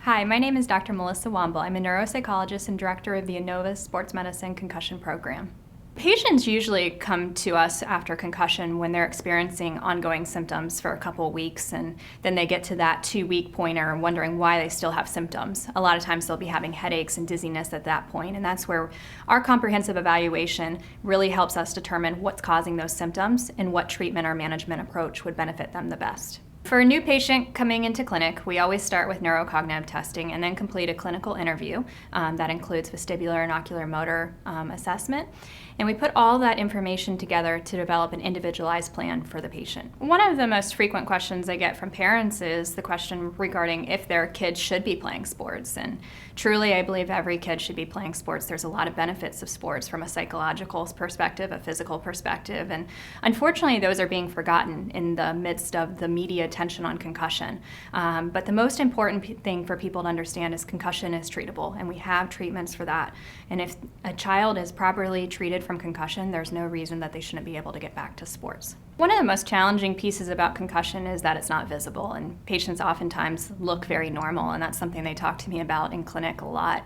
Hi, my name is Dr. Melissa Womble. I'm a neuropsychologist and director of the Inova Sports Medicine Concussion Program. Patients usually come to us after concussion when they're experiencing ongoing symptoms for a couple of weeks, and then they get to that 2-week pointer and wondering why they still have symptoms. A lot of times they'll be having headaches and dizziness at that point, and that's where our comprehensive evaluation really helps us determine what's causing those symptoms and what treatment or management approach would benefit them the best. For a new patient coming into clinic, we always start with neurocognitive testing and then complete a clinical interview that includes vestibular and ocular motor assessment. And we put all that information together to develop an individualized plan for the patient. One of the most frequent questions I get from parents is the question regarding if their kids should be playing sports. And truly, I believe every kid should be playing sports. There's a lot of benefits of sports from a psychological perspective, a physical perspective, and unfortunately, those are being forgotten in the midst of the media attention on concussion. But the most important thing for people to understand is concussion is treatable, and we have treatments for that. And if a child is properly treated from concussion, there's no reason that they shouldn't be able to get back to sports. One of the most challenging pieces about concussion is that it's not visible, and patients oftentimes look very normal, and that's something they talk to me about in clinic a lot.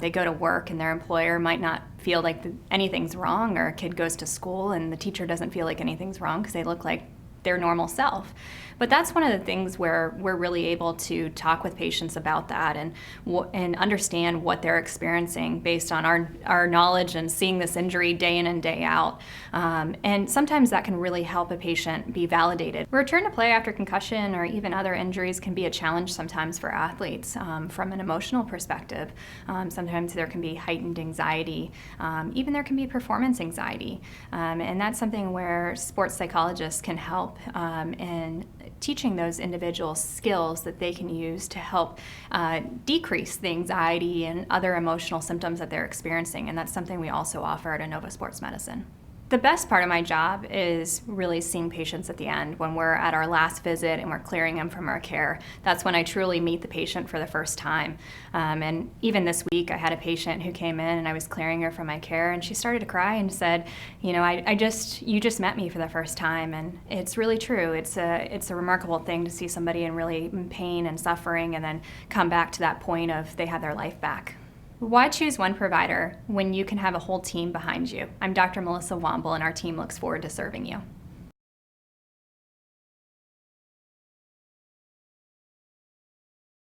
They go to work and their employer might not feel like anything's wrong, or a kid goes to school and the teacher doesn't feel like anything's wrong because they look like their normal self. But that's one of the things where we're really able to talk with patients about that and understand what they're experiencing based on our knowledge and seeing this injury day in and day out. And sometimes that can really help a patient be validated. Return to play after concussion or even other injuries can be a challenge sometimes for athletes from an emotional perspective. Sometimes there can be heightened anxiety, even there can be performance anxiety. And that's something where sports psychologists can help in teaching those individuals skills that they can use to help decrease the anxiety and other emotional symptoms that they're experiencing, and that's something we also offer at Inova Sports Medicine. The best part of my job is really seeing patients at the end when we're at our last visit and we're clearing them from our care. That's when I truly meet the patient for the first time. And even this week I had a patient who came in and I was clearing her from my care, and she started to cry and said, you know, you just met me for the first time. And it's really true. It's a remarkable thing to see somebody in pain and suffering and then come back to that point of they have their life back. Why choose one provider when you can have a whole team behind you? I'm Dr. Melissa Womble, and our team looks forward to serving you.